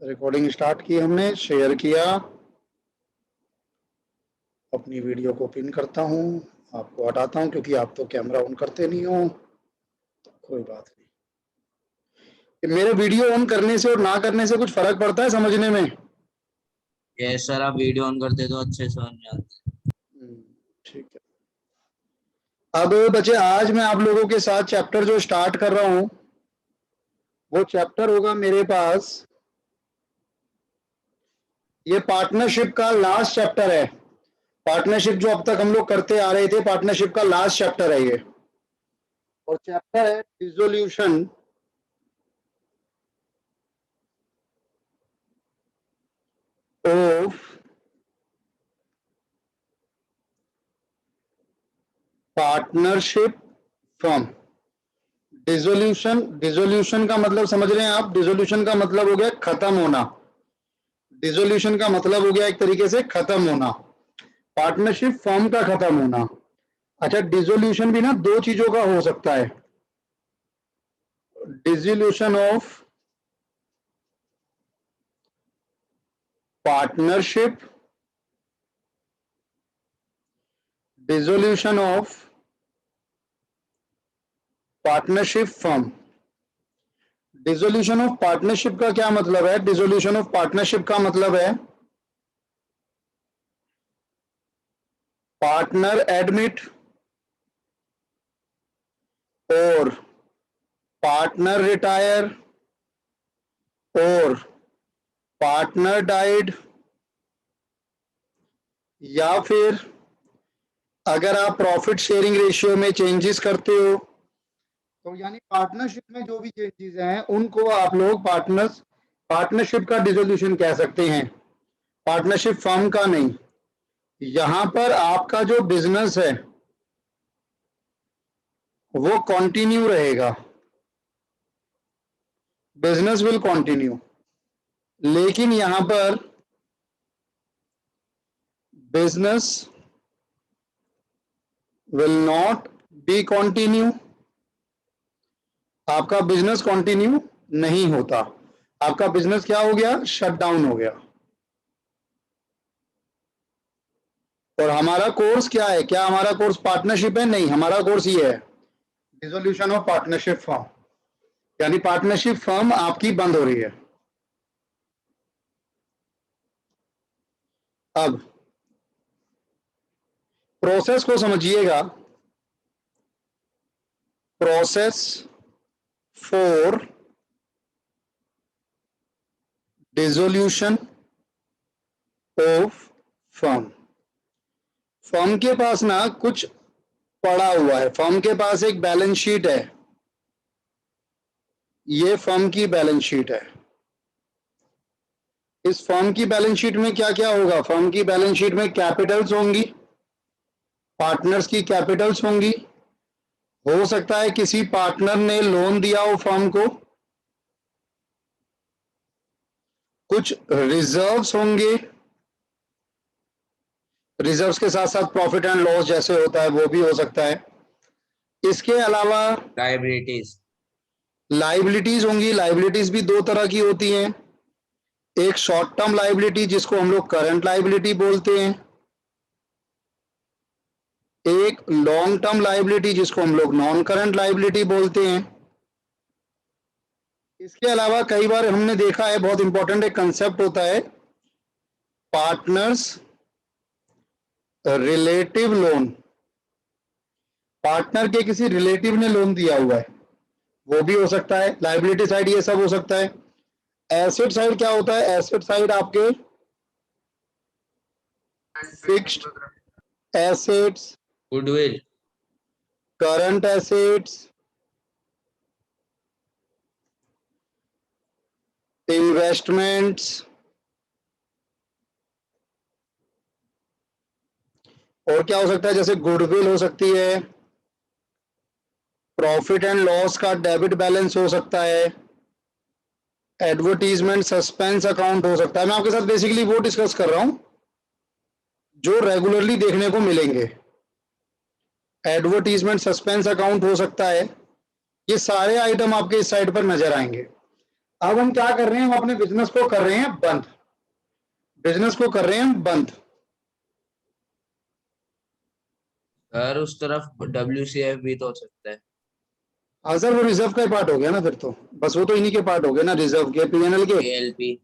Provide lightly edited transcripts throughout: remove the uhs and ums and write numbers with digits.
Recording start की, हमने share किया। अपनी वीडियो को पिन करता हूँ, आपको हटाता हूँ क्योंकि आप तो कैमरा ऑन करते नहीं हो। तो कोई बात नहीं। मेरे वीडियो ऑन करने से और ना करने से कुछ फर्क पड़ता है समझने में? यस सर, आप वीडियो ऑन करते तो अच्छे समझ में आते। ठीक है। अब बच्चे, आज मैं आप लोगों के साथ चैप्टर जो स्टार्ट कर रहा हूँ वो चैप्टर होगा मेरे पास, ये पार्टनरशिप का लास्ट चैप्टर है। पार्टनरशिप जो अब तक हम लोग करते आ रहे थे, पार्टनरशिप का लास्ट चैप्टर है ये। और चैप्टर है dissolution of partnership firm. Dissolution का मतलब समझ रहे हैं आप? डिसोल्यूशन का मतलब हो गया खत्म होना। डिसोल्यूशन का मतलब हो गया एक तरीके से खत्म होना, पार्टनरशिप फर्म का खत्म होना। अच्छा, डिसोल्यूशन भी ना दो चीजों का हो सकता है। Dissolution of partnership, dissolution of partnership firm. Dissolution of partnership का क्या मतलब है? डिसोल्यूशन ऑफ पार्टनरशिप का मतलब है पार्टनर एडमिट और पार्टनर रिटायर और पार्टनर डाइड, या फिर अगर आप प्रॉफिट शेयरिंग रेशियो में चेंजेस करते हो तो यानी पार्टनरशिप में जो भी चेंजेस हैं उनको आप लोग पार्टनरशिप का डिसोल्यूशन कह सकते हैं, पार्टनरशिप फर्म का नहीं। यहां पर आपका जो बिजनेस है वो कंटिन्यू रहेगा, बिजनेस विल कंटिन्यू, लेकिन यहां पर business will not be continue. आपका बिजनेस कंटिन्यू नहीं होता, आपका बिजनेस क्या हो गया? शट डाउन हो गया। और हमारा कोर्स क्या है? क्या हमारा कोर्स पार्टनरशिप है? नहीं, हमारा कोर्स ये है डिसोल्यूशन ऑफ पार्टनरशिप फर्म, यानी पार्टनरशिप फर्म आपकी बंद हो रही है। अब प्रोसेस को समझिएगा। Process for dissolution of firm. Firm के पास ना कुछ पड़ा हुआ है, फर्म के पास एक बैलेंस शीट है, ये फर्म की बैलेंस शीट है। इस फर्म की बैलेंस शीट में क्या क्या होगा? फर्म की बैलेंस शीट में कैपिटल्स होंगी, पार्टनर्स की कैपिटल्स होंगी। हो सकता है किसी पार्टनर ने लोन दिया हो फर्म को, कुछ रिजर्व्स होंगे, रिजर्व्स के साथ साथ प्रॉफिट एंड लॉस जैसे होता है वो भी हो सकता है। इसके अलावा लाइबिलिटीज होंगी। लाइबिलिटीज भी दो तरह की होती हैं, एक शॉर्ट टर्म लाइबिलिटी जिसको हम लोग करंट लाइबिलिटी बोलते हैं, एक लॉन्ग टर्म लाइबिलिटी जिसको हम लोग नॉन करंट लाइबिलिटी बोलते हैं। इसके अलावा कई बार हमने देखा है, बहुत इंपॉर्टेंट एक कंसेप्ट होता है पार्टनर्स रिलेटिव लोन। पार्टनर के किसी रिलेटिव ने लोन दिया हुआ है, वो भी हो सकता है। लाइबिलिटी साइड ये सब हो सकता है। एसेट साइड क्या होता है? एसेट साइड आपके fixed assets, goodwill, current assets, investments, और क्या हो सकता है? जैसे गुडविल हो सकती है, प्रॉफिट एंड लॉस का डेबिट बैलेंस हो सकता है, एडवर्टीजमेंट सस्पेंस अकाउंट हो सकता है। मैं आपके साथ बेसिकली वो डिस्कस कर रहा हूं जो रेगुलरली देखने को मिलेंगे। एडवर्टीजमेंट सस्पेंस अकाउंट हो सकता है। ये सारे आइटम आपके इस साइड पर नजर आएंगे। अब हम क्या कर रहे हैं, हम अपने बिजनेस को कर रहे हैं बंद, बिजनेस को कर रहे हैं बंद। सर उस तरफ WCF भी तो हो सकता है। हाँ सर, वो रिजर्व का ही पार्ट हो गया ना फिर तो, बस वो तो इन्हीं के पार्ट हो गए ना, रिजर्व के, पीएनएल के, ALP।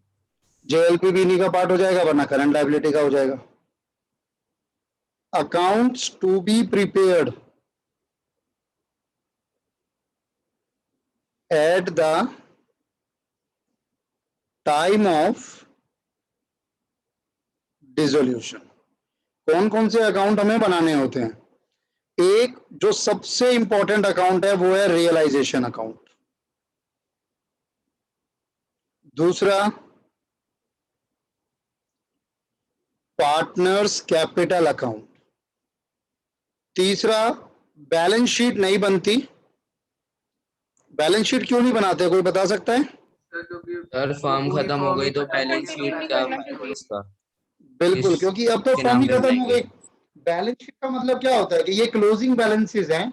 जेएलपी भी इन्हीं का पार्ट हो जाएगा, वरना करंट लायबिलिटी का हो जाएगा। Accounts to be prepared at the time of dissolution. कौन कौन से अकाउंट हमें बनाने होते हैं? एक जो सबसे इंपॉर्टेंट अकाउंट है वो है रियलाइजेशन अकाउंट। दूसरा पार्टनर्स कैपिटल अकाउंट। तीसरा बैलेंस शीट नहीं बनती। बैलेंस शीट क्यों नहीं बनाते, कोई बता सकता है? सर फॉर्म खत्म हो गई तो बैलेंस शीट क्या फायदा इसका? बिल्कुल, किस क्योंकि अब तो के फर्म नाम ही पे खत्म हो बनाएंगे? गई। बैलेंस शीट का मतलब क्या होता है कि ये क्लोजिंग बैलेंसेस हैं,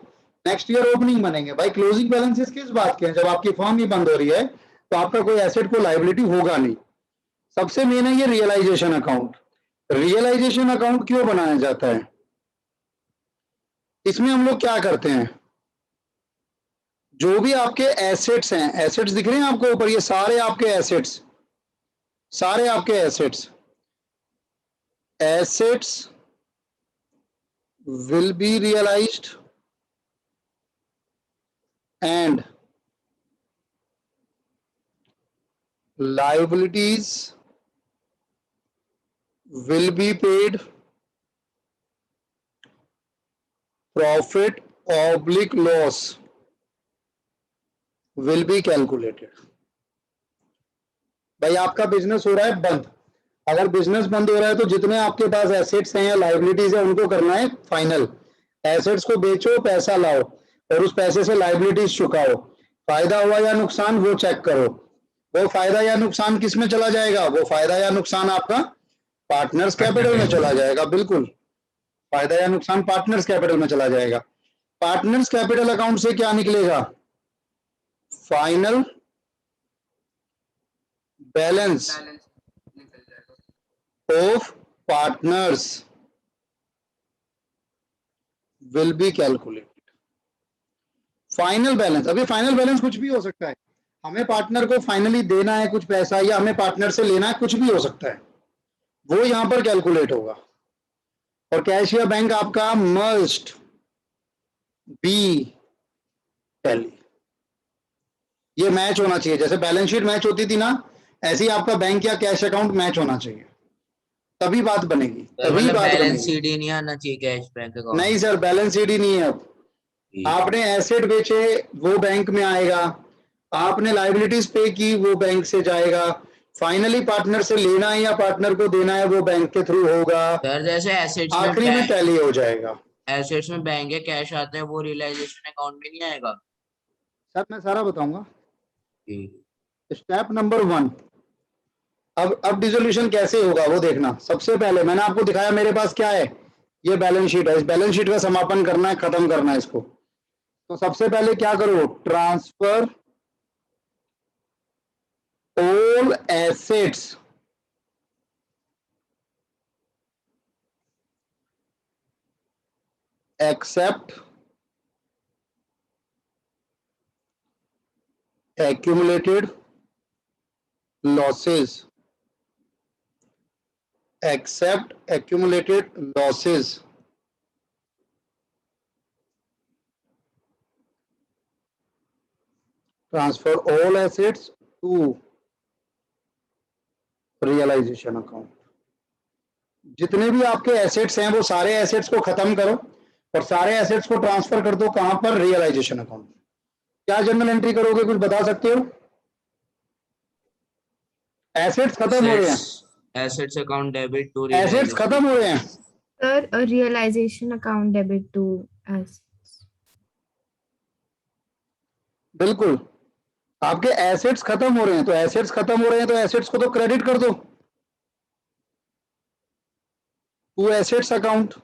नेक्स्ट ईयर ओपनिंग बनेंगे। भाई क्लोजिंग बैलेंसेस किस बात के हैं? जब आपकी फर्म ही बंद हो रही है तो आपका कोई एसेट को लायबिलिटी होगा नहीं। सबसे मेन है ये रियलाइजेशन अकाउंट। रियलाइजेशन अकाउंट क्यों बनाया जाता है? इसमें हम लोग क्या करते हैं, जो भी आपके एसेट्स हैं, एसेट्स दिख रहे हैं आपको ऊपर, ये सारे आपके एसेट्स, सारे आपके assets, assets will be realized and liabilities will be paid, profit oblique loss will be calculated। भाई आपका बिजनेस हो रहा है बंद, अगर बिजनेस बंद हो रहा है तो जितने आपके पास एसेट्स हैं या लाइबिलिटीज है उनको करना है फाइनल। एसेट्स को बेचो, पैसा लाओ और उस पैसे से लाइबिलिटीज चुकाओ। फायदा हुआ या नुकसान वो चेक करो। वो फायदा या नुकसान किस में चला जाएगा? वो फायदा या नुकसान आपका पार्टनर्स कैपिटल में चला जाएगा। बिल्कुल, फायदा या नुकसान पार्टनर्स कैपिटल में चला जाएगा। पार्टनर्स कैपिटल अकाउंट से क्या निकलेगा? Final balance of partners will be calculated. Final balance, अभी फाइनल बैलेंस कुछ भी हो सकता है। हमें पार्टनर को फाइनली देना है कुछ पैसा, या हमें पार्टनर से लेना है, कुछ भी हो सकता है, वो यहां पर कैलकुलेट होगा। और कैश या बैंक आपका मस्ट बी टैली, ये मैच होना चाहिए। जैसे बैलेंस शीट मैच होती थी ना, ऐसे ही आपका बैंक या कैश अकाउंट मैच होना चाहिए, तभी बात बनेगी, सर तभी मतलब बात बैलेंस बनेगी। शीट ही नहीं आना चाहिए कैश बैंक अकाउंट? नहीं सर, बैलेंस शीट ही नहीं है। अब आपने एसेट बेचे वो बैंक में आएगा, आपने लाइबिलिटीज पे की वो बैंक से जाएगा, फाइनली पार्टनर से लेना है या पार्टनर को देना है वो बैंक के थ्रू होगा, सर जैसे आखिरी में टैली हो जाएगा। एसेट्स में बैंक है कैश आता है वो रियलाइजेशन अकाउंट में नहीं आएगा? सर मैं सारा बताऊंगा। ठीक। स्टेप नंबर 1, अब डिसोल्यूशन कैसे होगा वो देखना। सबसे पहले मैंने आपको दिखाया मेरे पास क्या है, ये बैलेंस शीट है, इस बैलेंस शीट का समापन करना है, खत्म करना है इसको। तो सबसे पहले क्या करो, transfer all assets except accumulated losses, accept accumulated losses, transfer all assets to realization account। जितने भी आपके एसेट्स हैं वो सारे एसेट्स को खत्म करो और सारे एसेट्स को ट्रांसफर कर दो, कहां पर? Realisation account. क्या जर्नल एंट्री करोगे, कुछ बता सकते हो? एसेट्स खत्म हो रहे हैं, assets account debit to assets realisation खत्म हो रहे अकाउंट। हैं। Sir, a realization account debit to assets. बिल्कुल, आपके एसेट्स खत्म हो रहे हैं, तो एसेट्स खत्म हो रहे हैं तो एसेट्स को तो क्रेडिट कर दो टू एसेट्स अकाउंट।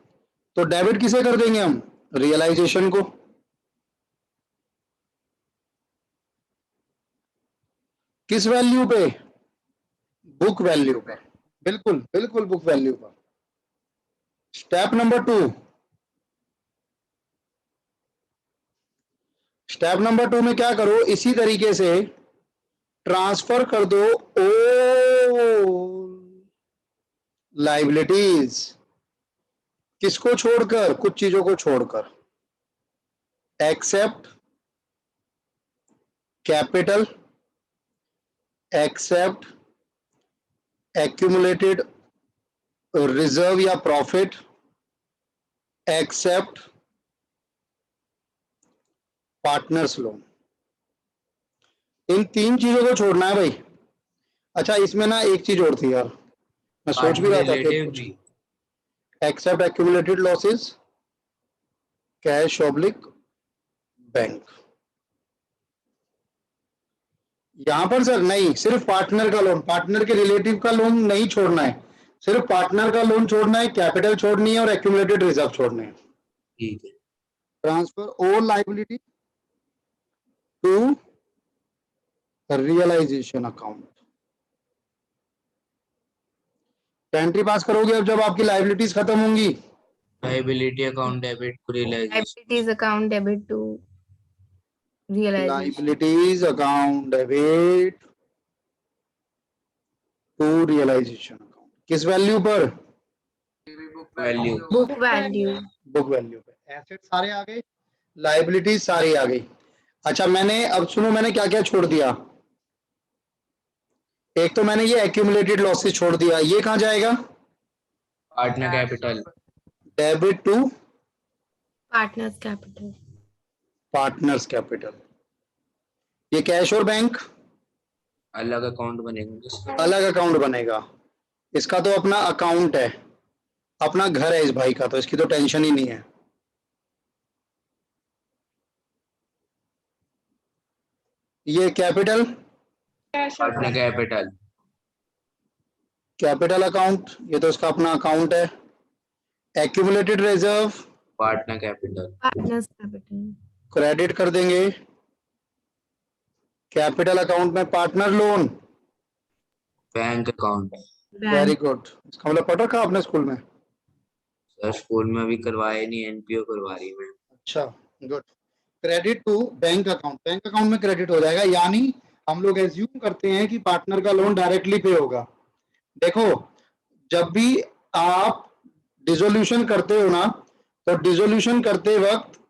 तो डेबिट किसे कर देंगे हम? रियलाइजेशन को। किस वैल्यू पे? बुक वैल्यू पे। बिल्कुल बिल्कुल बुक वैल्यू पर। स्टेप नंबर 2, स्टेप नंबर 2 में क्या करो, इसी तरीके से ट्रांसफर कर दो ओ लाइबिलिटीज। किसको छोड़कर? कुछ चीजों को छोड़कर। Except capital, except accumulated reserve या प्रॉफिट, एक्सेप्ट पार्टनर्स लोन। इन 3 चीजों को छोड़ना है भाई। अच्छा, इसमें ना एक चीज और थी यार, मैं सोच भी रहा था कि रिलेटिव कुछ। भी। Except accumulated losses, cash oblique bank. यहां पर सर नहीं, सिर्फ पार्टनर का लोन, पार्टनर के रिलेटिव का लोन नहीं छोड़ना है, सिर्फ पार्टनर का लोन छोड़ना है, कैपिटल छोड़नी है और एक्यूमुलेटेड रिजर्व छोड़ने हैं। ठीक है। Transfer all liability to realisation account. Entry pass करोगे अब जब आपकी लाइबिलिटीज खत्म होंगी। Liability account debit to realisation. Liabilities account debit to realization. Liabilities account debit to realisation account. किस वैल्यू पर? Value. Book value. Book value पे। Asset सारे आ गए, लाइबिलिटीज सारी आ गई। अच्छा, मैंने अब सुनो, मैंने क्या क्या छोड़ दिया। एक तो मैंने ये एक्यूमुलेटेड लॉसेस छोड़ दिया, ये कहां जाएगा? Partner capital. Debit to Partners capital. Partners capital. ये कैश और बैंक अलग अकाउंट बनेगा जिसका। अलग अकाउंट बनेगा। इसका तो अपना अकाउंट है, अपना घर है इस भाई का, तो इसकी तो टेंशन ही नहीं है। ये capital, partner capital. Capital account, ये तो इसका अपना अकाउंट है। Accumulated reserve partner capital. Partners capital. Credit कर देंगे कैपिटल अकाउंट में। Partner loan, bank account. Very Bank. Good. इसका मतलब पढ़ रखा आपने स्कूल में? सर स्कूल में अभी करवाया नहीं, एनपीओ करवा रही मैं। अच्छा, good. Credit to bank account, bank account में क्रेडिट हो जाएगा, यानी हम लोग एज्यूम करते हैं कि पार्टनर का लोन डायरेक्टली पे होगा। देखो, जब भी आप डिसोल्यूशन करते हो ना, तो डिसोल्यूशन करते वक्त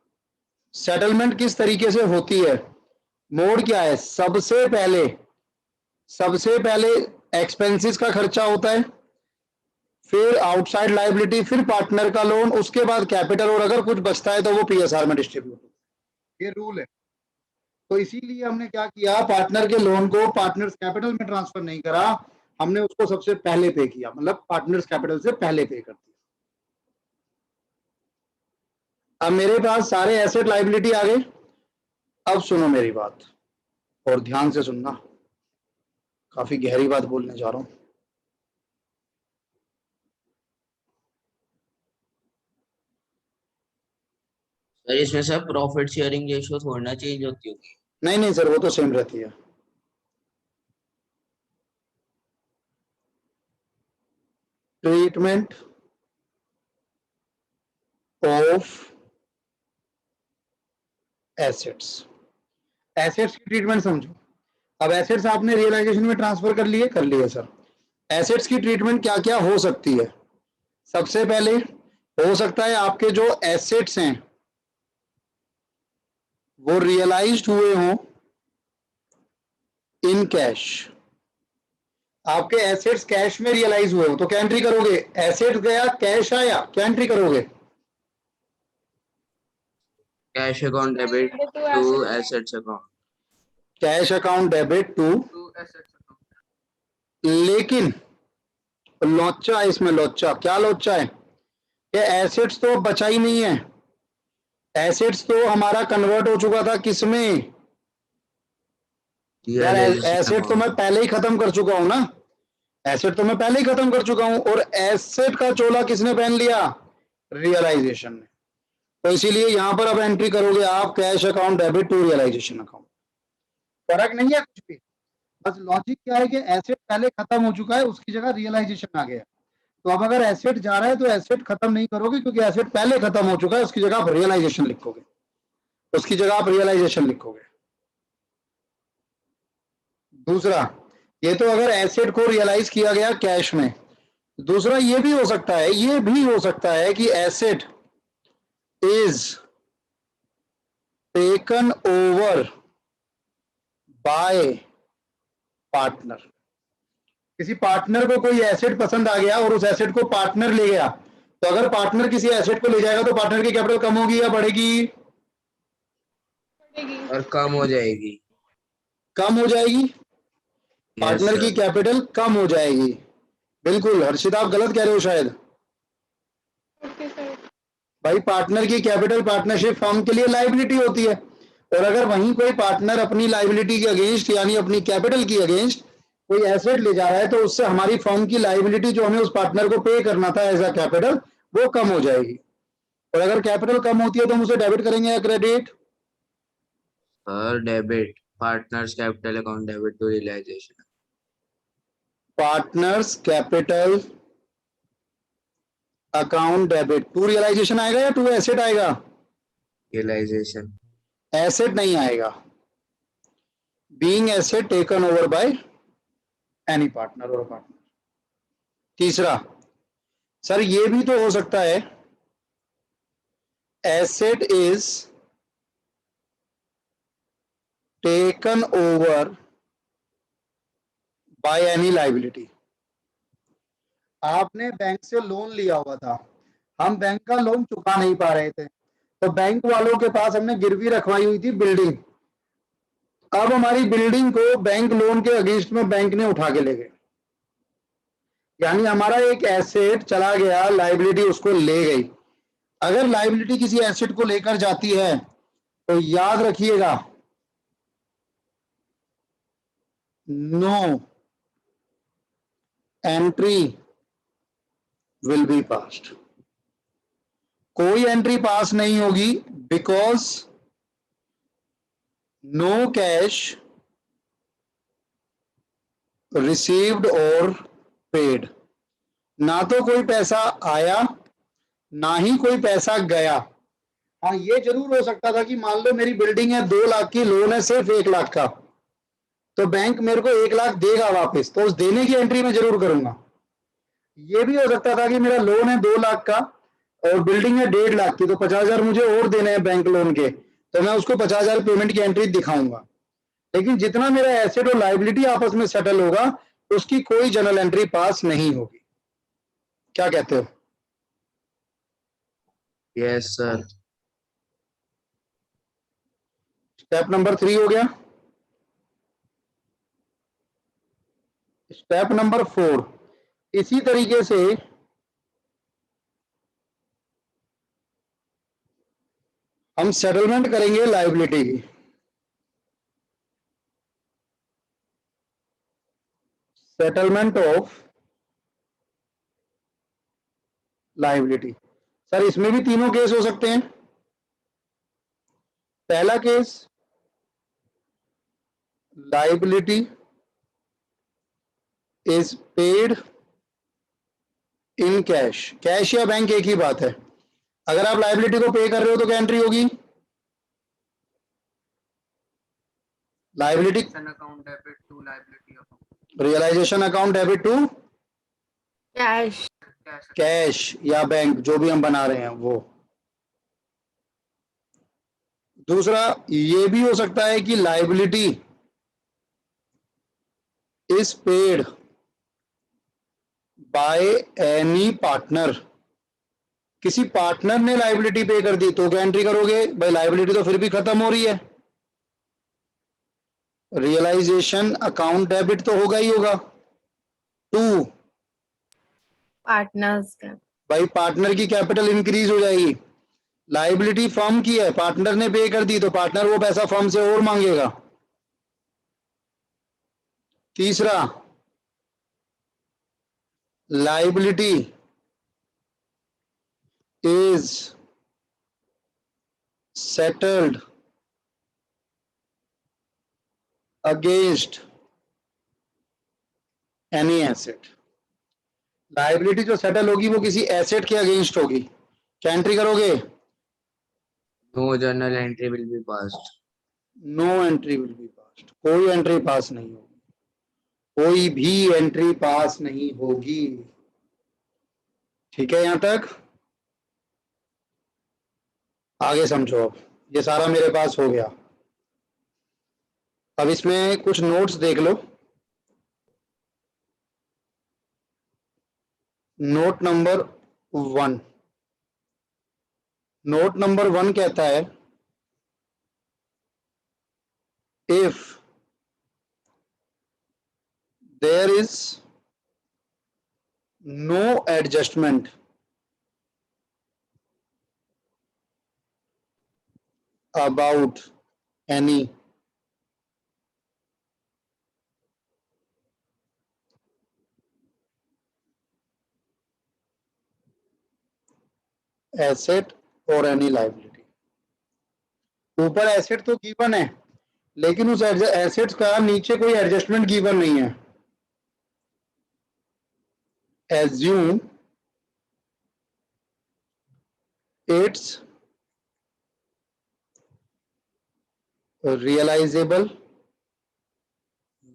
सेटलमेंट किस तरीके से होती है, मोड क्या है? सबसे पहले एक्सपेंसेस का खर्चा होता है, फिर आउटसाइड लायबिलिटी, फिर पार्टनर का लोन, उसके बाद कैपिटल, और अगर कुछ बचता है तो वो पीएसआर में डिस्ट्रीब्यूट होता है। ये रूल है। तो इसीलिए हमने क्या किया, पार्टनर के लोन को पार्टनर्स कैपिटल में ट्रांसफर नहीं करा, हमने उसको सबसे पहले पे किया, मतलब पार्टनर्स कैपिटल से पहले पे कर दिया। अब मेरे पास सारे एसेट लायबिलिटी आ गए। अब सुनो मेरी बात और ध्यान से सुनना, काफी गहरी बात बोलने जा रहा हूं। सर इसमें सर प्रॉफिट शेयरिंग रेशियो थोड़ी ना चेंज होती होगी। नहीं नहीं सर, वो तो सेम रहती है। ट्रीटमेंट ऑफ एसेट्स, एसेट्स की ट्रीटमेंट समझो। अब एसेट्स आपने रियलाइजेशन में ट्रांसफर कर लिए सर। एसेट्स की ट्रीटमेंट क्या क्या हो सकती है? सबसे पहले हो सकता है आपके जो एसेट्स हैं वो रियलाइज्ड हुए हों इन कैश। आपके एसेट्स कैश में रियलाइज हुए हो तो क्या एंट्री करोगे? एसेट गया, कैश आया, क्या एंट्री करोगे? Cash account debit to assets account. Cash account debit to, लेकिन लोचा है इसमें। लोचा क्या? लोचा है कि एसेट्स तो बचा ही नहीं है। एसेट्स तो हमारा कन्वर्ट हो चुका था किसमें? यार एसेट तो मैं पहले ही खत्म कर चुका हूं ना, एसेट तो मैं पहले ही खत्म कर चुका हूं, और एसेट का चोला किसने पहन लिया? रियलाइजेशन ने। तो इसीलिए यहां पर अब एंट्री करोगे आप cash account debit to realisation account. फर्क नहीं है कुछ भी, बस लॉजिक क्या है कि एसेट पहले खत्म हो चुका है, उसकी जगह रियलाइजेशन आ गया। तो अब अगर एसेट जा रहा है तो एसेट खत्म नहीं करोगे, क्योंकि एसेट पहले खत्म हो चुका है, उसकी जगह आप रियलाइजेशन लिखोगे, उसकी जगह आप रियलाइजेशन लिखोगे। दूसरा, ये तो अगर एसेट को रियलाइज किया गया कैश में। दूसरा ये भी हो सकता है, ये भी हो सकता है कि asset is taken over bye partner. किसी पार्टनर को कोई एसेट पसंद आ गया और उस एसेट को पार्टनर ले गया, तो अगर पार्टनर किसी एसेट को ले जाएगा तो पार्टनर की कैपिटल कम होगी या बढ़ेगी? और कम हो जाएगी। कम हो जाएगी। यस पार्टनर की सर। कैपिटल कम हो जाएगी। बिल्कुल हर्षिता, आप गलत कह रहे हो शायद। भाई पार्टनर की कैपिटल पार्टनरशिप फर्म के लिए लाइबिलिटी होती है, और अगर वहीं कोई पार्टनर अपनी लाइबिलिटी के अगेंस्ट यानी अपनी कैपिटल की अगेंस्ट कोई एसेट ले जा रहा है, तो उससे हमारी फर्म की लाइबिलिटी जो हमें उस पार्टनर को पे करना था एज अ कैपिटल, वो कम हो जाएगी। और अगर कैपिटल कम होती है तो हम उसे डेबिट करेंगे या credit? Sir debit, partners capital account debit to realisation. Partners capital account debit to realisation आएगा या टू एसेट आएगा? रियलाइजेशन। एसेट नहीं आएगा। Being asset taken over by any partner और पार्टनर। तीसरा, सर ये भी तो हो सकता है, asset is taken over by any liability. आपने बैंक से लोन लिया हुआ था, हम बैंक का लोन चुका नहीं पा रहे थे, तो बैंक वालों के पास हमने गिरवी रखवाई हुई थी बिल्डिंग। अब हमारी बिल्डिंग को बैंक लोन के अगेंस्ट में बैंक ने उठा के ले गए, यानी हमारा एक एसेट चला गया, लाइबिलिटी उसको ले गई। अगर लाइबिलिटी किसी एसेट को लेकर जाती है तो याद रखिएगा, no entry will be passed. कोई एंट्री पास नहीं होगी, बिकॉज नो कैश रिसीव्ड और पेड। ना तो कोई पैसा आया ना ही कोई पैसा गया। हाँ ये जरूर हो सकता था कि मान लो मेरी बिल्डिंग है 2 लाख की, लोन है सिर्फ 1 लाख का, तो बैंक मेरे को 1 लाख देगा वापस, तो उस देने की एंट्री मैं जरूर करूंगा। ये भी हो सकता था कि मेरा लोन है 2 लाख का और बिल्डिंग है 1.5 लाख की, तो 50,000 मुझे और देने हैं बैंक लोन के, तो मैं उसको 50,000 पेमेंट की एंट्री दिखाऊंगा। लेकिन जितना मेरा एसेट और लाइबिलिटी आपस में सेटल होगा, उसकी कोई जनरल एंट्री पास नहीं होगी। क्या कहते हो? Yes sir. स्टेप नंबर 3 हो गया। स्टेप नंबर 4, इसी तरीके से हम सेटलमेंट करेंगे लायबिलिटी की। Settlement of liability. सर इसमें भी तीनों केस हो सकते हैं। पहला case, liability is paid in cash. Cash या बैंक एक ही बात है। अगर आप लायबिलिटी को पे कर रहे हो तो क्या एंट्री होगी? Liability account debit to liability account. Realisation account debit to cash. Cash या बैंक, जो भी हम बना रहे हैं वो। दूसरा ये भी हो सकता है कि liability is paid by any partner. किसी पार्टनर ने लायबिलिटी पे कर दी तो क्या एंट्री करोगे? भाई लायबिलिटी तो फिर भी खत्म हो रही है, रियलाइजेशन अकाउंट डेबिट तो होगा ही होगा। 2, पार्टनर्स का। भाई पार्टनर की कैपिटल इंक्रीज हो जाएगी। लायबिलिटी फर्म की है, पार्टनर ने पे कर दी तो पार्टनर वो पैसा फर्म से और मांगेगा। तीसरा, liability is settled against any asset. Liability जो सेटल होगी वो किसी एसेट के अगेंस्ट होगी। क्या एंट्री करोगे? No journal entry will be passed. No entry will be passed. कोई एंट्री पास नहीं होगी, कोई भी एंट्री पास नहीं होगी। ठीक है, यहां तक आगे समझो। अब ये सारा मेरे पास हो गया। अब इसमें कुछ नोट्स देख लो। नोट नंबर 1, नोट नंबर 1 कहता है if there is no adjustment about any asset और एनी लायबिलिटी। ऊपर एसेट तो गिवन है, लेकिन उस एसेट्स का नीचे कोई एडजस्टमेंट गिवन नहीं है। Assume it's realizable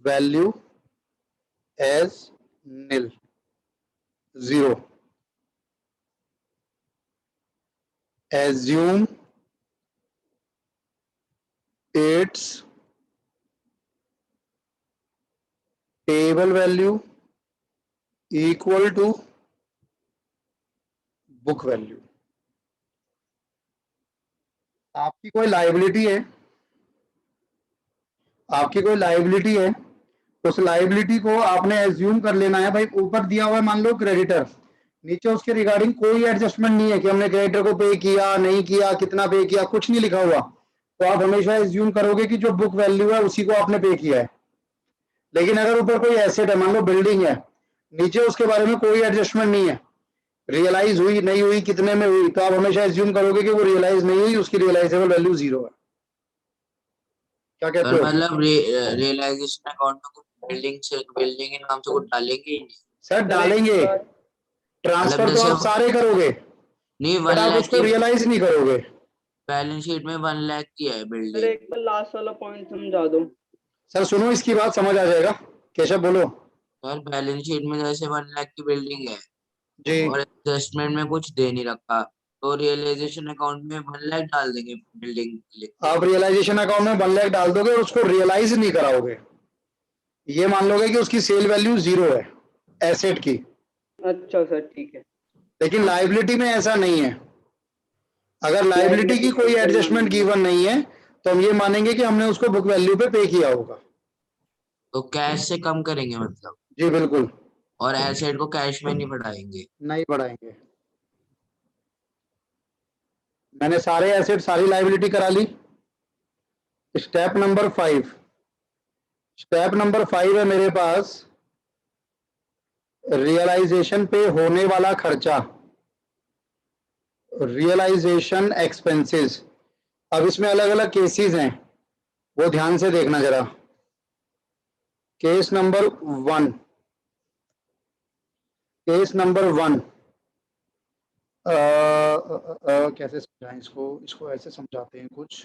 value as nil, 0. Assume its payable value equal to book value. आपकी कोई लायबिलिटी है, आपकी कोई लायबिलिटी है, उस लायबिलिटी को आपने एज्यूम कर लेना है। भाई ऊपर दिया हुआ है मान लो क्रेडिटर, नीचे उसके रिगार्डिंग कोई एडजस्टमेंट नहीं है कि हमने क्रेडिटर को पे किया नहीं किया, कितना पे किया, कुछ नहीं लिखा हुआ। तो आप हमेशा एज्यूम करोगे कि जो बुक वैल्यू है उसी को आपने पे किया है। लेकिन अगर ऊपर कोई एसेट है, मान लो बिल्डिंग है, नीचे उसके बारे में कोई एडजस्टमेंट नहीं है, रियलाइज हुई नहीं हुई, कितने में हुई, तो आप हमेशा एज्यूम करोगे कि वो रियलाइज नहीं हुई, उसकी रियलाइजेबल वैल्यू 0 है। क्या कहते सर हो? मतलब रियलाइजेशन अकाउंट में कुछ बिल्डिंग के नाम से कुछ डालेंगे ही नहीं। सर डालेंगे, ट्रांसफर तो जैसे आप सारे करोगे, नहीं, बट 1 आप लाख उसको की रियलाइज नहीं करोगे। बैलेंस शीट में 1 लाख की है सर बिल्डिंग। एक बार लास्ट वाला पॉइंट समझा दो। सर सुनो, इसकी बात समझ आ जाएगा। केशव बोलो। सर बैलेंस शीट में जैसे 1 लाख की बिल्डिंग है जी, और एडजस्टमेंट में कुछ दे नहीं रखा, तो रियलाइजेशन अकाउंट में 1 लाख डाल देंगे बिल्डिंग लिख के। आप रियलाइजेशन अकाउंट में 1 लाख डाल दोगे और उसको रियलाइज नहीं कराओगे। ये मान लोगे कि उसकी सेल वैल्यू 0 है एसेट की। अच्छा सर ठीक है। लेकिन लायबिलिटी में ऐसा नहीं है। अगर लायबिलिटी की कोई एडजस्टमेंट गिवन नहीं है तो हम ये मानेंगे कि हमने उसको बुक वैल्यू पे किया होगा। तो कैश से कम करेंगे मतलब, जी बिल्कुल, और एसेट को कैश में नहीं बढ़ाएंगे। नहीं बढ़ाएंगे। मैंने सारे एसेट सारी लायबिलिटी करा ली। स्टेप नंबर 5, स्टेप नंबर 5 है मेरे पास रियलाइजेशन पे होने वाला खर्चा, रियलाइजेशन एक्सपेंसेस। अब इसमें अलग अलग केसेस हैं, वो ध्यान से देखना जरा। केस नंबर 1, केस नंबर 1 कैसे समझाएं इसको, इसको ऐसे समझाते हैं कुछ।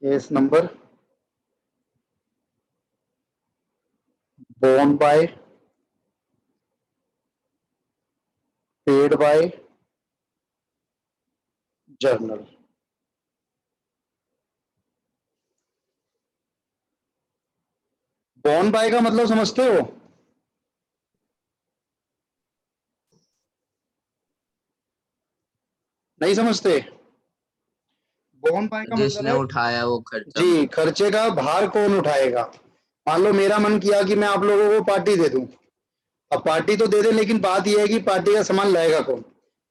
Case number borne by, paid by, journal। borne by का मतलब समझते हो? नहीं समझते? borne by का मतलब जिसने है उठाया वो खर्चा। जी, खर्चे का भार कौन उठाएगा। मान लो मेरा मन किया कि मैं आप लोगों को पार्टी दे दूं। अब पार्टी तो दे दे, लेकिन बात यह है कि पार्टी का सामान लाएगा कौन।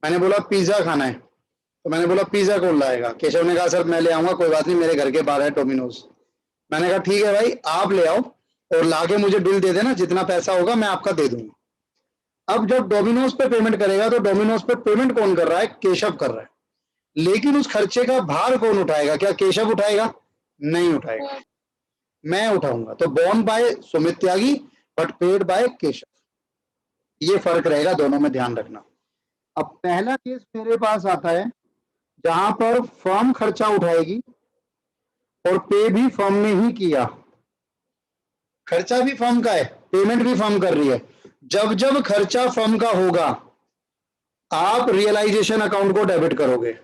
मैंने बोला पिज्जा खाना है, तो मैंने बोला पिज्जा कौन लाएगा। केशव ने कहा सर मैं ले आऊंगा, कोई बात नहीं, मेरे घर के बाहर है डोमिनोज। मैंने कहा ठीक है भाई, आप ले आओ और लाके मुझे बिल दे देना, जितना पैसा होगा मैं आपका दे दूंगा। अब जब डोमिनोज पे पेमेंट करेगा तो डोमिनोज पे पेमेंट कौन कर रहा है? केशव कर रहा है। लेकिन उस खर्चे का भार कौन उठाएगा? क्या केशव उठाएगा? नहीं उठाएगा। मैं उठाऊंगा। तो borne by Sumit Tyagi but paid by Keshav, ये फर्क रहेगा दोनों में, ध्यान रखना। अब पहला केस मेरे पास आता है जहां पर फर्म खर्चा उठाएगी और पे भी फर्म ने ही किया, खर्चा भी फर्म का है, पेमेंट भी फर्म कर रही है। जब जब खर्चा फर्म का होगा आप रियलाइजेशन अकाउंट को डेबिट करोगे।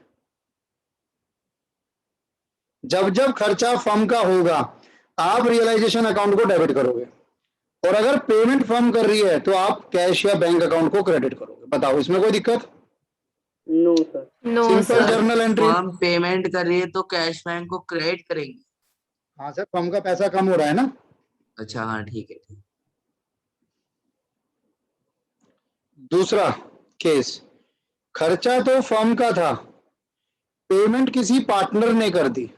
जब जब खर्चा फर्म का होगा आप रियलाइजेशन अकाउंट को डेबिट करोगे, और अगर पेमेंट फर्म कर रही है तो आप कैश या बैंक अकाउंट को क्रेडिट करोगे। बताओ इसमें कोई दिक्कत? No sir. No, simple sir. Journal entry. Firm payment कर रही है तो कैश बैंक को क्रेडिट करेंगे। हाँ सर, फर्म का पैसा कम हो रहा है ना। अच्छा हाँ ठीक है ठीक। दूसरा केस, खर्चा तो फर्म का था, पेमेंट किसी पार्टनर ने कर दी।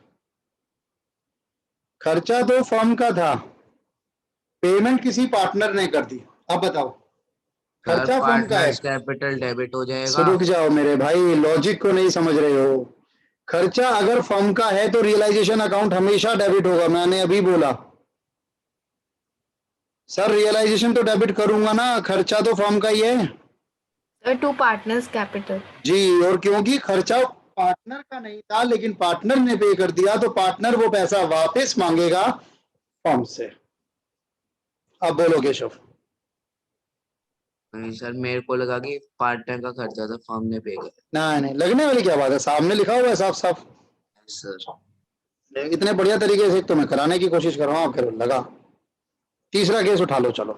खर्चा तो फर्म का था, पेमेंट किसी पार्टनर ने कर दी। अब बताओ, सर खर्चा फर्म का है। पार्टनर्स कैपिटल डेबिट हो जाएगा। रुक जाओ मेरे भाई, लॉजिक को नहीं समझ रहे हो। खर्चा अगर फर्म का है तो रियलाइजेशन अकाउंट हमेशा डेबिट होगा, मैंने अभी बोला। सर रियलाइजेशन तो डेबिट करूंगा ना, खर्चा तो फर्म का ही है। Sir, to partners capital. जी, और क्योंकि खर्चा पार्टनर का नहीं था लेकिन पार्टनर ने पे कर दिया तो पार्टनर वो पैसा वापस मांगेगा फर्म से। अब बोलो केशव। नहीं सर मेरे को लगा कि पार्टनर का खर्चा था फर्म ने पे किया। नहीं नहीं, लगने वाली क्या बात है, सामने लिखा हुआ है साफ साफ। सर इतने बढ़िया तरीके से एक तो मैं कराने की कोशिश कर रहा हूँ, फिर लगा। तीसरा केस उठा लो चलो।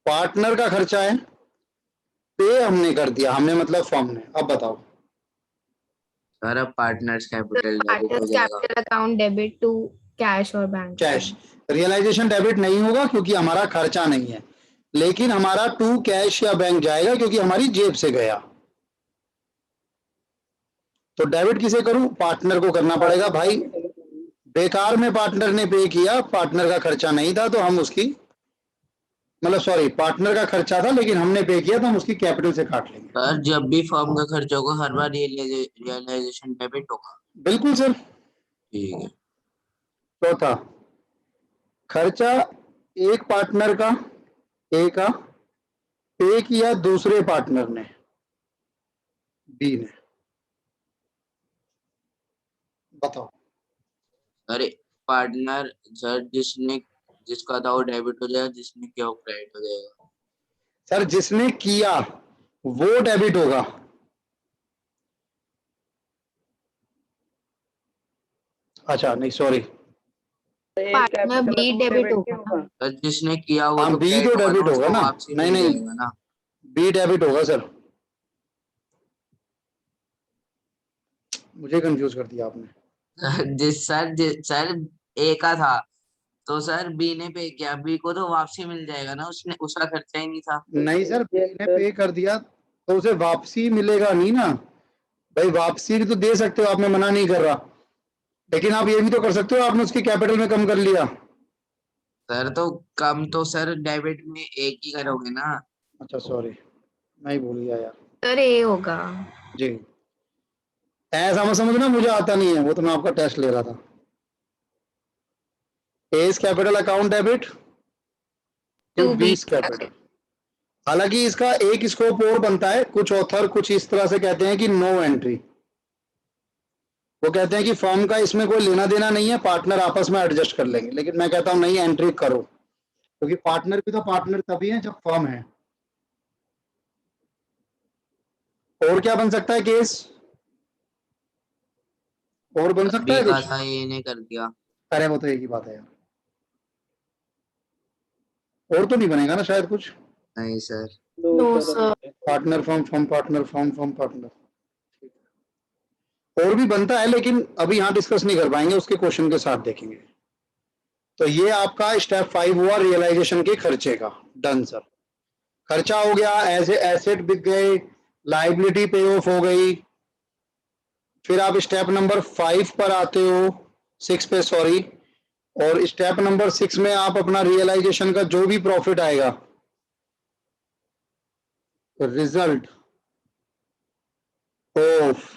पार्टनर का खर्चा है, पे हमने कर दिया, हमने मतलब फर्म ने। अब बताओ। सर अब पार्टनर्स Sir, कैपिटल डेबिट हो partners जाएगा। capital account debit to cash or bank cash, account. Realisation debit नहीं होगा क्योंकि हमारा खर्चा नहीं है, लेकिन हमारा टू कैश या बैंक जाएगा क्योंकि हमारी जेब से गया। तो डेबिट किसे करूं? पार्टनर को करना पड़ेगा भाई। बेकार में पार्टनर ने पे किया, पार्टनर का खर्चा नहीं था तो हम उसकी, मतलब सॉरी, पार्टनर का खर्चा था लेकिन हमने पे किया तो हम उसकी कैपिटल से काट लेंगे। सर जब भी फर्म का खर्चा होगा हर बार रियलाइजेशन डेबिट होगा। बिल्कुल सर। ठीक है। चौथा, खर्चा एक पार्टनर का, ए का, पे किया दूसरे पार्टनर ने, बी ने। बताओ। अरे पार्टनर सर जिसका था वो डेबिट हो जाएगा, जिसने किया वो क्रेडिट हो जाएगा। सर जिसने किया वो डेबिट होगा। अच्छा नहीं सॉरी, Partner B debit होगा ना? सर जिसने किया वो हाँ तो बी क्रेडिट तो होगा ना, डेबिट होगा उसको ना। वापसी नहीं मिल नहीं, जाएगा ना। बी डेबिट होगा सर। मुझे कंफ्यूज कर दिया आपने। सर ए का था तो सर बी ने पे किया, बी को तो वापसी मिल जाएगा ना, उसने उसका खर्चा ही नहीं था। नहीं सर, बी ने पे कर दिया तो उसे वापसी मिलेगा नहीं ना। भाई वापसी तो दे सकते हो आप, मैं मना नहीं कर रहा, लेकिन आप ये भी तो कर सकते हो, आपने उसकी कैपिटल में कम कर लिया। सर तो कम तो सर डेबिट में एक ही करोगे ना। अच्छा सॉरी, मैं ही भूल गया यार। Sir, A होगा. जी, ऐसा मत समझना मुझे आता नहीं है, वो तो मैं आपका टेस्ट ले रहा था। A's capital account debit to To B B's capital. हालांकि इसका एक स्कोप और बनता है, कुछ ऑथर कुछ इस तरह से कहते हैं कि नो एंट्री। वो कहते हैं कि फर्म का इसमें कोई लेना देना नहीं है, पार्टनर आपस में एडजस्ट कर लेंगे, लेकिन मैं कहता हूं नहीं, एंट्री करो, क्योंकि पार्टनर भी तो पार्टनर तभी है जब फर्म है। और क्या बन सकता है केस? और बन सकता बी है का कुछ? था ए ने कर दिया। अरे वो तो एक ही बात है यार, और तो नहीं बनेगा ना शायद कुछ। नहीं sir. No, sir. Partner firm, firm partner, firm firm partner, और भी बनता है लेकिन अभी यहाँ डिस्कस नहीं कर पाएंगे, उसके क्वेश्चन के साथ देखेंगे। तो ये आपका स्टेप 5 हुआ रियलाइजेशन के खर्चे का। डन सर, खर्चा हो गया, ऐसे एसेट बिक गए, लाइबिलिटी पे ऑफ हो गई। फिर आप स्टेप नंबर 5 पर आते हो, 6 पे सॉरी, और स्टेप नंबर 6 में आप अपना रियलाइजेशन का जो भी प्रॉफिट आएगा, रिजल्ट ऑफ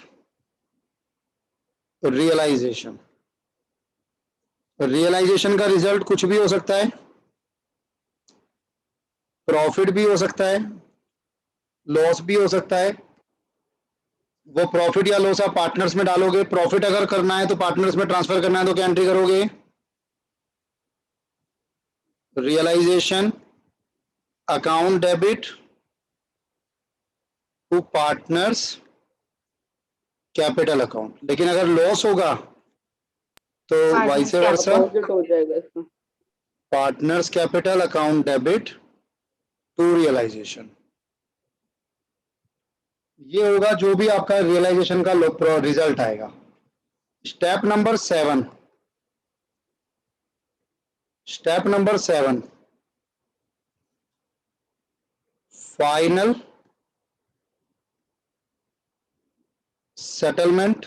रियलाइजेशन, रियलाइजेशन का रिजल्ट कुछ भी हो सकता है, प्रॉफिट भी हो सकता है, लॉस भी हो सकता है। वो प्रॉफिट या लॉस आप पार्टनर्स में डालोगे। प्रॉफिट अगर करना है तो पार्टनर्स में ट्रांसफर करना है तो क्या एंट्री करोगे? Realisation account debit to partners capital account. लेकिन अगर लॉस होगा तो Partners वाइस वर्सा, अपोजिट हो जाएगा इसका। Partners capital account debit to realisation. ये होगा जो भी आपका रियलाइजेशन का रिजल्ट आएगा। Step number 7, step number 7, final settlement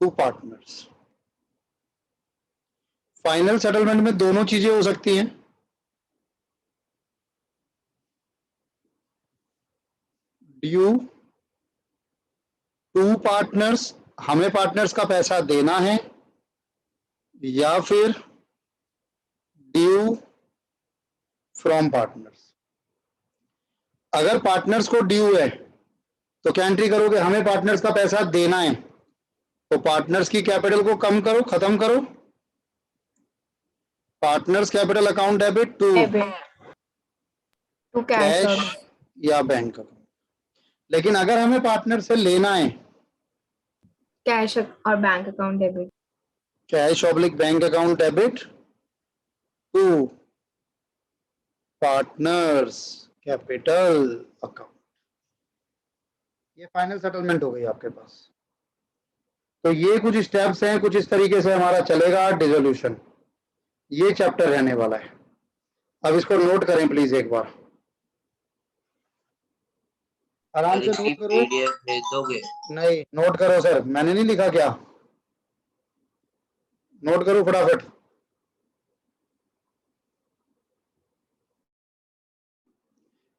to partners. Final settlement में दोनों चीजें हो सकती हैं। ड्यू टू पार्टनर्स, हमें पार्टनर्स का पैसा देना है, या फिर ड्यू फ्रॉम पार्टनर्स। अगर पार्टनर्स को ड्यू है तो क्या एंट्री करोगे? हमें पार्टनर्स का पैसा देना है तो पार्टनर्स की कैपिटल को कम करो, खत्म करो, partners capital account debit to debit to cash cash or या बैंक अकाउंट। लेकिन अगर हमें पार्टनर से लेना है, cash or bank account debit. Cash oblique bank account debit to partners capital account. ये फाइनल सेटलमेंट हो गई आपके पास। तो ये कुछ स्टेप्स हैं, कुछ इस तरीके से हमारा चलेगा डिसोल्यूशन। ये चैप्टर रहने वाला है। अब इसको नोट करें प्लीज एक बार, आराम सर से इसकी नोट करो। पीडीएफ भेज दोगे? नहीं, नोट करो सर, मैंने नहीं लिखा क्या? नोट करो फटाफट।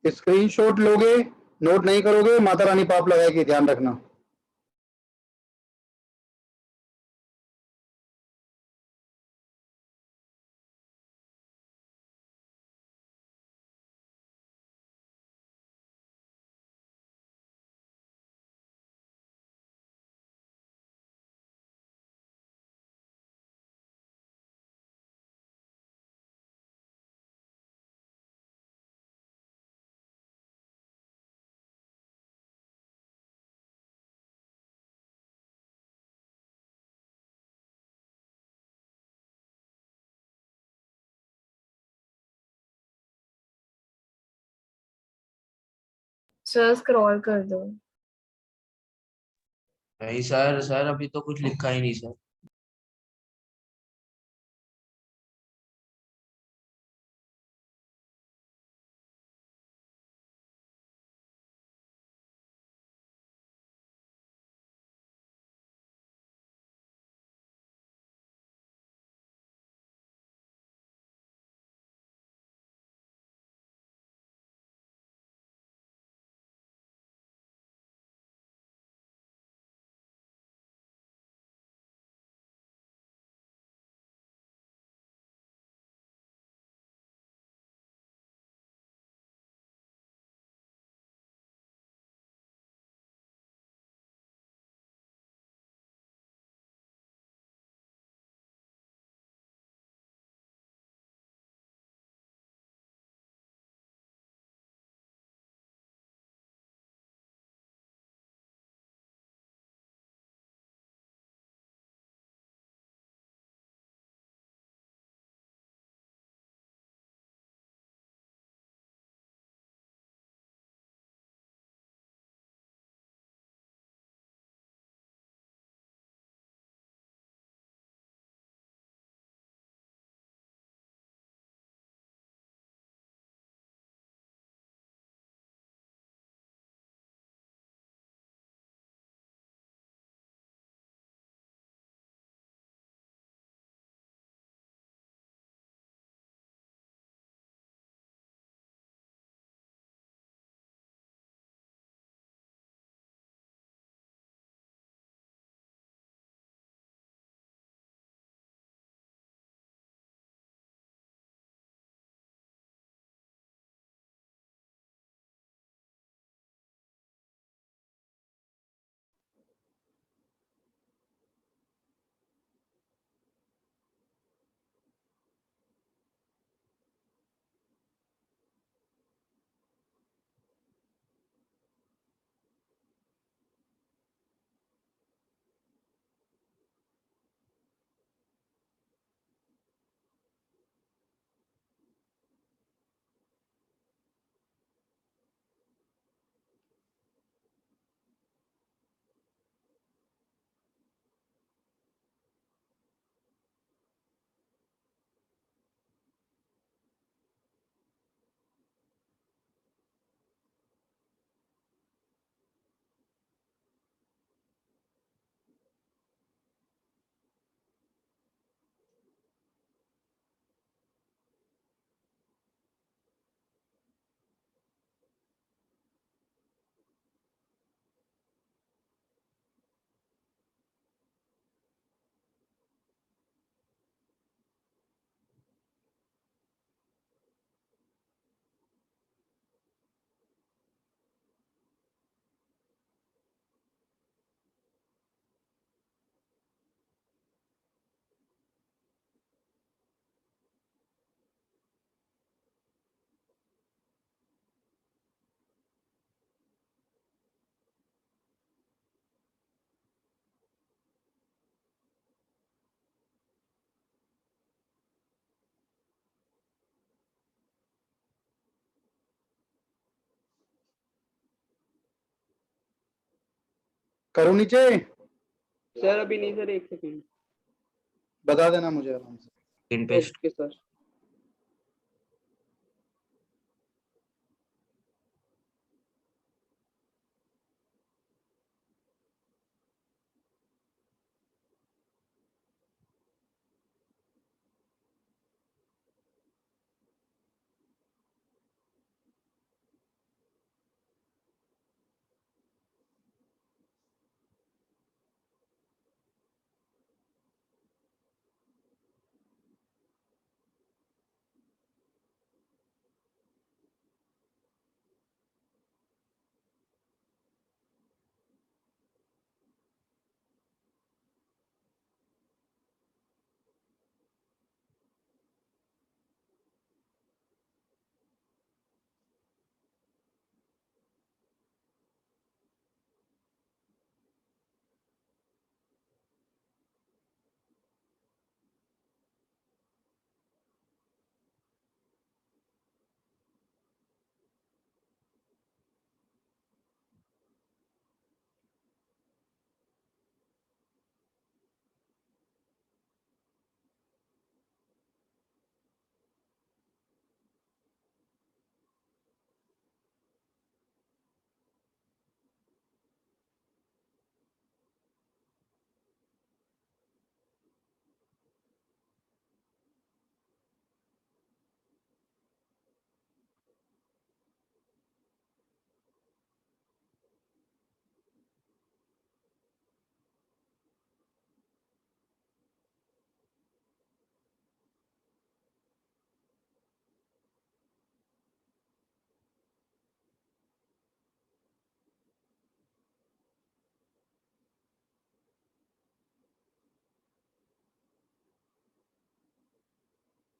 स्क्रीनशॉट लोगे, नोट नहीं करोगे माता रानी पाप लगाएगी, ध्यान रखना। Sir scroll कर दो. नहीं सर, सर अभी तो कुछ लिखा ही नहीं सर। करूँ नीचे? सर अभी नहीं सर, एक सेकेंड। बता देना मुझे आराम से। इन पेस्ट ओके सर।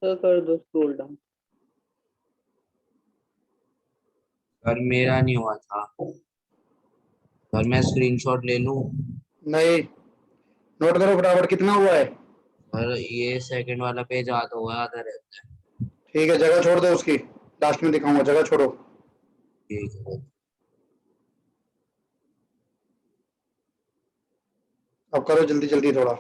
सर कर दो स्क्रॉल डाउन। सर मेरा नहीं हुआ था सर, मैं स्क्रीनशॉट ले लूं? नहीं, नोट करो फटाफट कितना हुआ है। सर ये सेकंड वाला पेज आधा हुआ, आधा रहता है। ठीक है, जगह छोड़ दो उसकी, लास्ट में दिखाऊंगा, जगह छोड़ो। ठीक है। अब करो जल्दी जल्दी थोड़ा।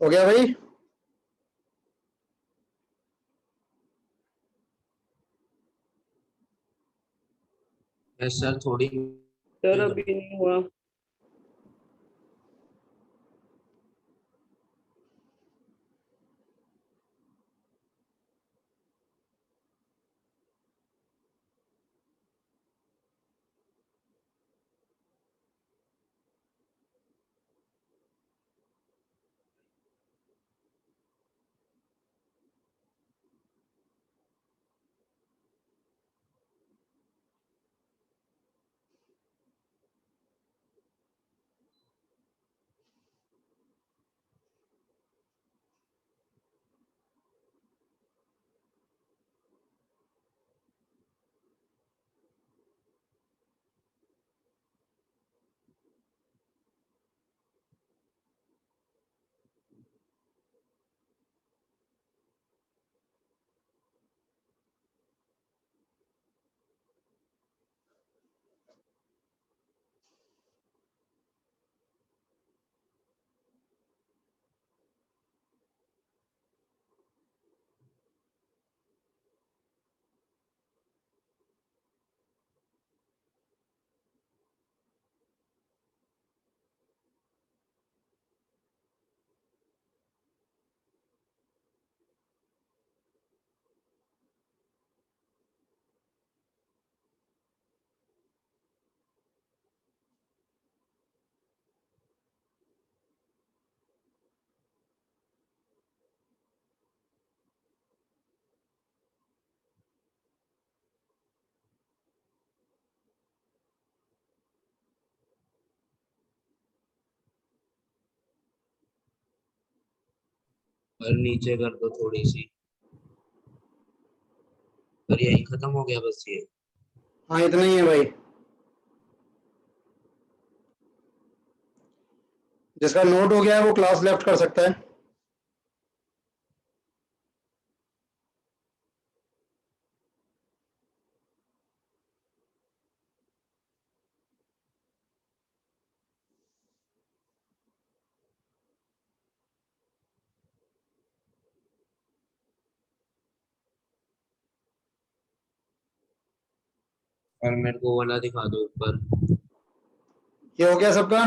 हो गया भाई? यस सर, थोड़ी सर अभी नहीं हुआ। और नीचे कर दो थोड़ी सी। और यही खत्म हो गया बस ये? हाँ, इतना ही है भाई। जिसका नोट हो गया है वो क्लास लेफ्ट कर सकता है। और मेरे को वाला दिखा दो ऊपर। ये हो गया सबका?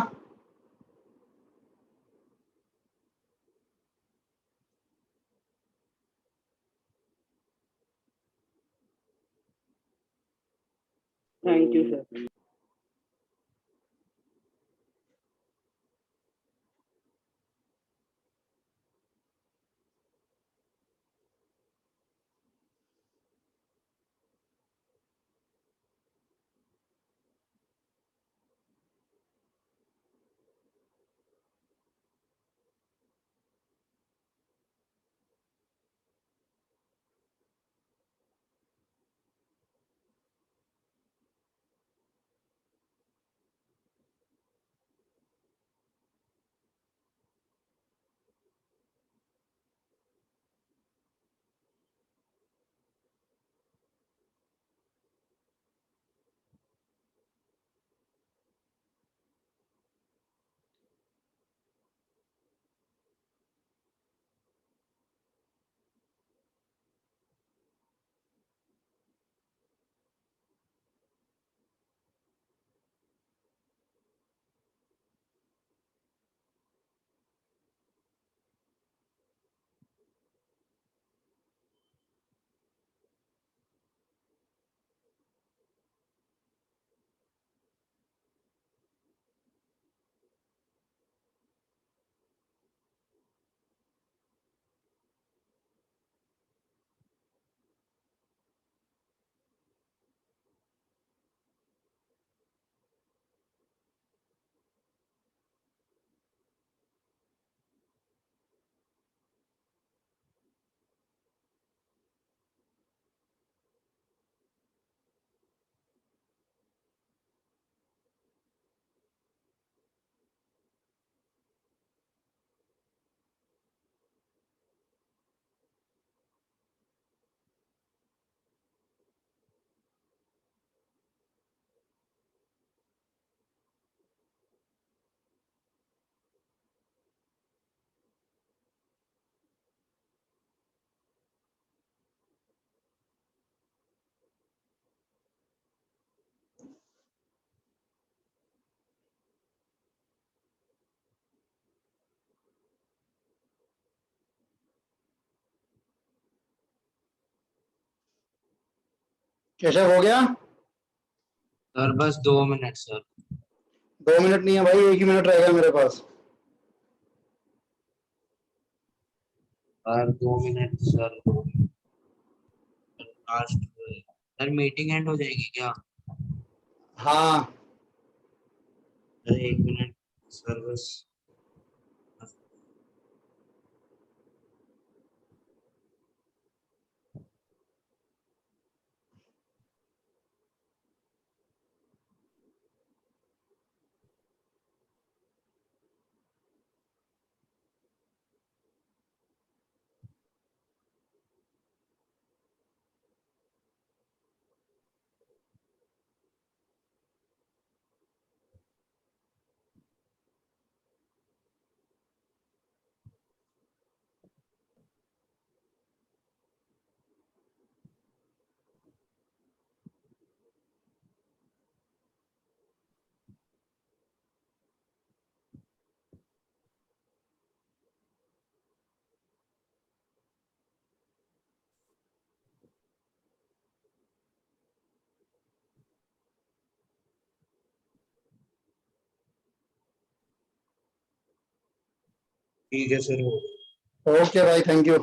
Thank you sir. केशव हो गया? सर बस 2 मिनट सर। 2 मिनट नहीं है भाई, 1 ही मिनट रहेगा मेरे पास। Sir 2 minute sir, 2 minute last. Sir meeting end हो जाएगी क्या? हाँ सर 1 मिनट सर बस। ठीक है सर, हो गया। ओके भाई, थैंक यू।